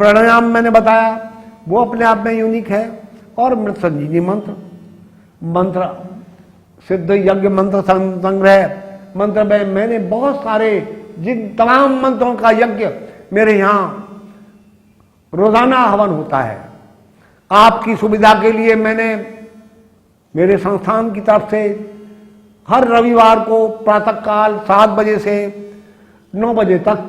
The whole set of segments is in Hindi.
प्राणायाम मैंने बताया, वो अपने आप में यूनिक है। और मृत संजीवनी मंत्र सिद्ध यज्ञ मंत्र संग्रह मंत्र में मैंने बहुत सारे, जिन तमाम मंत्रों का यज्ञ मेरे यहाँ रोजाना हवन होता है। आपकी सुविधा के लिए मैंने मेरे संस्थान की तरफ से हर रविवार को प्रातःकाल 7 बजे से 9 बजे तक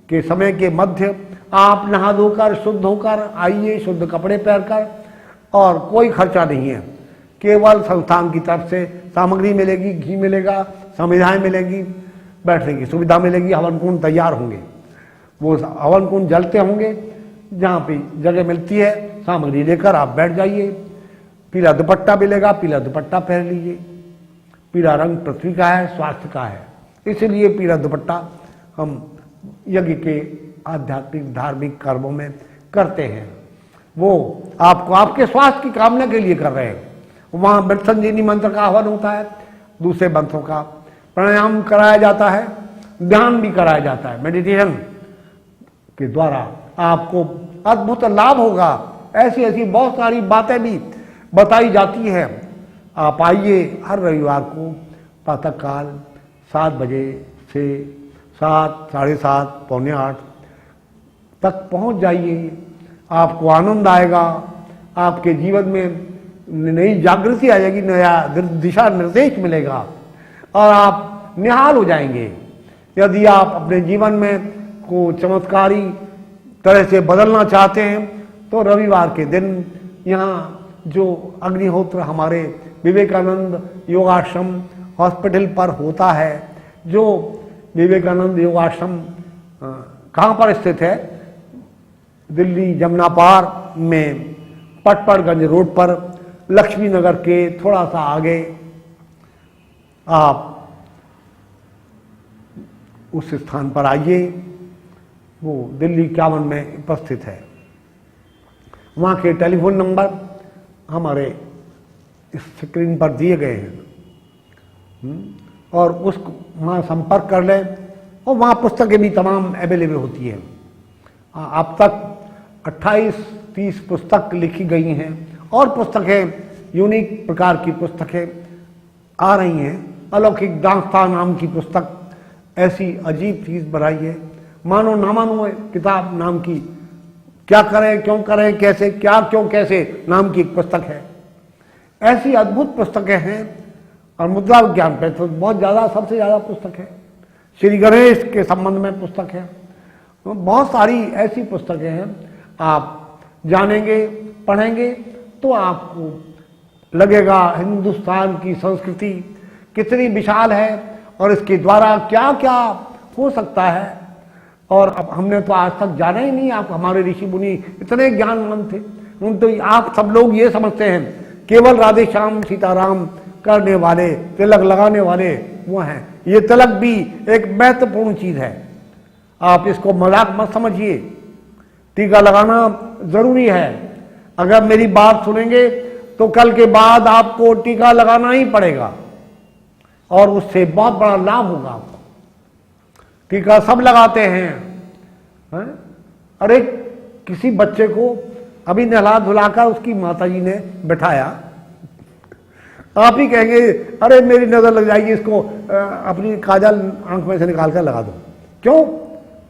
के समय के मध्य आप नहा धोकर शुद्ध होकर आइए, शुद्ध कपड़े पहनकर, और कोई खर्चा नहीं है। केवल संस्थान की तरफ से सामग्री मिलेगी, घी मिलेगा, सुविधाएं मिलेगी, बैठने की सुविधा मिलेगी, हवन कुंड तैयार होंगे, वो हवन कुंड जलते होंगे, जहाँ पे जगह मिलती है सामग्री लेकर आप बैठ जाइए। पीला दुपट्टा मिलेगा, पीला दुपट्टा पहन लीजिए। पीला रंग पृथ्वी का है, स्वास्थ्य का है, इसलिए पीला दुपट्टा हम यज्ञ के आध्यात्मिक धार्मिक कर्मों में करते हैं। वो आपको आपके स्वास्थ्य की कामना के लिए कर रहे हैं। वहाँ मृत संजीवनी मंत्र का आह्वान होता है, दूसरे मंत्रों का प्राणायाम कराया जाता है, ध्यान भी कराया जाता है। मेडिटेशन के द्वारा आपको अद्भुत लाभ होगा। ऐसी ऐसी बहुत सारी बातें भी बताई जाती हैं। आप आइए हर रविवार को प्रातःकाल 7 बजे से 7, साढ़े 7, पौने 8 तक पहुंच जाइए। आपको आनंद आएगा, आपके जीवन में नई जागृति आ जाएगी, नया दिशा निर्देश मिलेगा और आप निहाल हो जाएंगे। यदि आप अपने जीवन में को चमत्कारी तरह से बदलना चाहते हैं तो रविवार के दिन यहाँ जो अग्निहोत्र हमारे विवेकानंद योगाश्रम हॉस्पिटल पर होता है, जो विवेकानंद योगाश्रम कहाँ पर स्थित है, दिल्ली जमुना पार में पटपड़गंज रोड पर लक्ष्मी नगर के थोड़ा सा आगे आप उस स्थान पर आइए। वो दिल्ली 51 में उपस्थित है। वहाँ के टेलीफोन नंबर हमारे इस स्क्रीन पर दिए गए हैं और उस वहाँ संपर्क कर लें। और वहाँ पुस्तकें भी तमाम अवेलेबल होती हैं। अब तक 28-30 पुस्तक लिखी गई हैं और पुस्तकें यूनिक प्रकार की पुस्तकें आ रही हैं। अलौकिक दास्तां नाम की पुस्तक ऐसी अजीब चीज़ बनाई है, मानो ना मानो किताब नाम की, क्या करें क्यों करें कैसे, क्या क्यों कैसे नाम की एक पुस्तक है। ऐसी अद्भुत पुस्तकें हैं। और मुद्रा विज्ञान पे तो बहुत ज़्यादा, सबसे ज़्यादा पुस्तक है। श्री गणेश के संबंध में पुस्तक है। बहुत सारी ऐसी पुस्तकें हैं। आप जानेंगे, पढ़ेंगे तो आपको लगेगा हिंदुस्तान की संस्कृति कितनी विशाल है और इसके द्वारा क्या क्या हो सकता है। और अब हमने तो आज तक जाना ही नहीं। आप हमारे ऋषि मुनि इतने ज्ञानवान थे। उन तो आप सब लोग ये समझते हैं केवल राधे श्याम सीताराम करने वाले, तिलक लगाने वाले वो हैं। ये तिलक भी एक महत्वपूर्ण चीज़ है। आप इसको मजाक मत समझिए। टीका लगाना जरूरी है। अगर मेरी बात सुनेंगे तो कल के बाद आपको टीका लगाना ही पड़ेगा और उससे बहुत बड़ा लाभ होगा आपको। टीका सब लगाते हैं। अरे किसी बच्चे को अभी नहला धुलाकर उसकी माताजी ने बैठाया, आप ही कहेंगे अरे मेरी नजर लग जाएगी, इसको अपनी काजल आंख में से निकाल कर लगा दो। क्यों,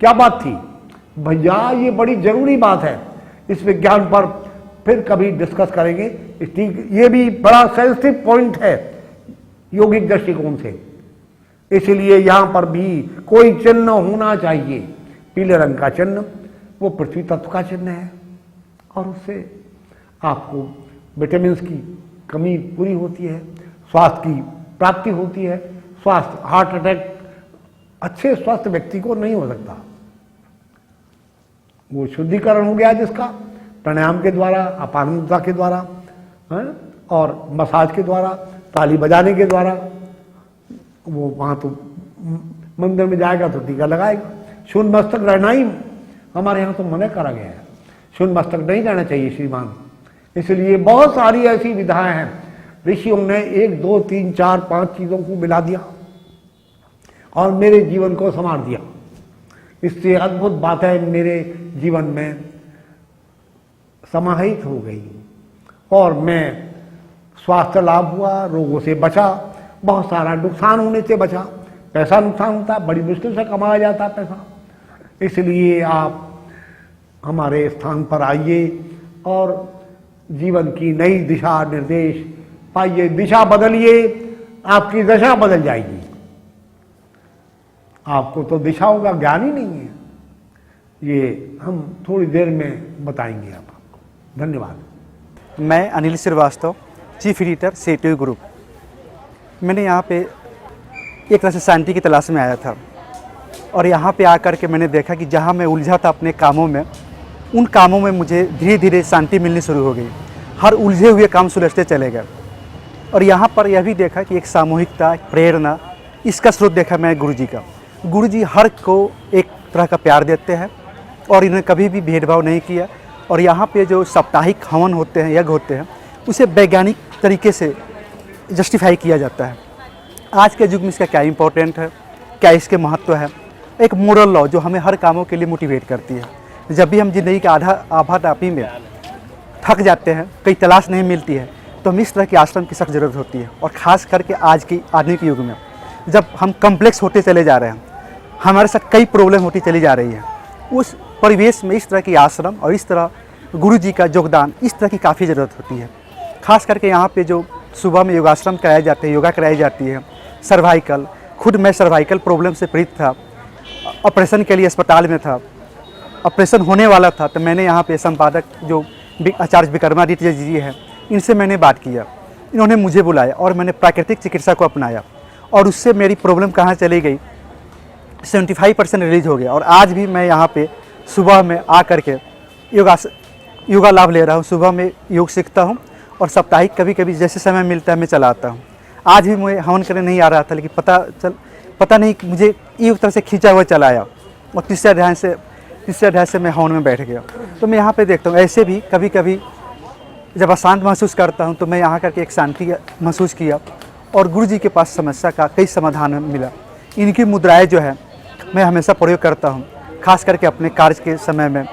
क्या बात थी? भैया ये बड़ी जरूरी बात है। इस विज्ञान पर फिर कभी डिस्कस करेंगे। ये भी बड़ा सेंसिटिव पॉइंट है योगिक दृष्टिकोण से। इसलिए यहां पर भी कोई चिन्ह होना चाहिए। पीले रंग का चिन्ह वो पृथ्वी तत्व का चिन्ह है और उससे आपको विटामिन की कमी पूरी होती है, स्वास्थ्य की प्राप्ति होती है। स्वास्थ्य, हार्ट अटैक अच्छे स्वस्थ व्यक्ति को नहीं हो सकता। वो शुद्धिकरण हो गया जिसका प्राणायाम के द्वारा, अपानता के द्वारा और मसाज के द्वारा, ताली बजाने के द्वारा। वो वहाँ तो मंदिर में जाएगा तो टीका लगाएगा। शून्य मस्तक रहना ही हमारे यहाँ तो मना करा गया है। शून्य मस्तक नहीं रहना चाहिए श्रीमान। इसलिए बहुत सारी ऐसी विधाएं हैं। ऋषियों ने 1, 2, 3, 4, 5 चीज़ों को मिला दिया और मेरे जीवन को संवार दिया। इससे अद्भुत बातें मेरे जीवन में समाहित हो गई और मैं स्वास्थ्य लाभ हुआ, रोगों से बचा, बहुत सारा नुकसान होने से बचा। पैसा नुकसान होता है, बड़ी मुश्किल से कमाया जाता है पैसा। इसलिए आप हमारे स्थान पर आइए और जीवन की नई दिशा निर्देश पाइए। दिशा बदलिए, आपकी दशा बदल जाएगी। आपको तो दिशाओं का ज्ञान ही नहीं है, ये हम थोड़ी देर में बताएंगे आपको। धन्यवाद। मैं अनिल श्रीवास्तव, चीफ एडिटर सेटिव ग्रुप। मैंने यहाँ पे एक तरह से शांति की तलाश में आया था और यहाँ पे आकर के मैंने देखा कि जहाँ मैं उलझा था अपने कामों में, उन कामों में मुझे धीरे धीरे शांति मिलनी शुरू हो गई। हर उलझे हुए काम सुलझते चले गए और यहाँ पर यह भी देखा कि एक सामूहिकता, एक प्रेरणा, इसका स्रोत देखा मैं गुरुजी का। गुरुजी हर को एक तरह का प्यार देते हैं और इन्हें कभी भी भेदभाव नहीं किया। और यहाँ पे जो साप्ताहिक हवन होते हैं, यज्ञ होते हैं, उसे वैज्ञानिक तरीके से जस्टिफाई किया जाता है। आज के युग में इसका क्या इम्पोर्टेंट है, क्या इसके महत्व है। एक मोरल लॉ जो हमें हर कामों के लिए मोटिवेट करती है। जब भी हम जिंदगी के आभाटापी में थक जाते हैं, कहीं तलाश नहीं मिलती है, तो हमें इस तरह के आश्रम की सख्त ज़रूरत होती है। और ख़ास करके आज की आधुनिक युग में जब हम कम्प्लेक्स होते चले जा रहे हैं, हमारे साथ कई प्रॉब्लम होती चली जा रही है, उस परिवेश में इस तरह की आश्रम और इस तरह गुरु जी का योगदान, इस तरह की काफ़ी ज़रूरत होती है। ख़ास करके यहाँ पे जो सुबह में योगाश्रम कराए जाते हैं, योगा कराई जाती है, सर्वाइकल, खुद मैं सर्वाइकल प्रॉब्लम से पीड़ित था, ऑपरेशन के लिए अस्पताल में था, ऑपरेशन होने वाला था, तो मैंने यहाँ पे संपादक जो आचार्य विक्रमादित्य जी हैं, इनसे मैंने बात किया। इन्होंने मुझे बुलाया और मैंने प्राकृतिक चिकित्सा को अपनाया और उससे मेरी प्रॉब्लम कहाँ चली गई, 75% रिलीज हो गया। और आज भी मैं यहाँ पे सुबह में आ कर के योगा लाभ ले रहा हूँ। सुबह में योग सीखता हूँ और साप्ताहिक कभी कभी जैसे समय मिलता है मैं चलाता हूँ। आज भी मुझे हवन करने नहीं आ रहा था, लेकिन पता नहीं मुझे एक तरह से खींचा हुआ चलाया और तीसरे अध्याय से मैं हवन में बैठ गया। तो मैं यहाँ पे देखता हूँ, ऐसे भी कभी कभी जब अशांत महसूस करता हूँ तो मैं यहाँ करके एक शांति महसूस किया और गुरु जी के पास समस्या का कई समाधान मिला। इनकी मुद्राएं जो है मैं हमेशा प्रयोग करता हूँ, खास करके अपने कार्य के समय में।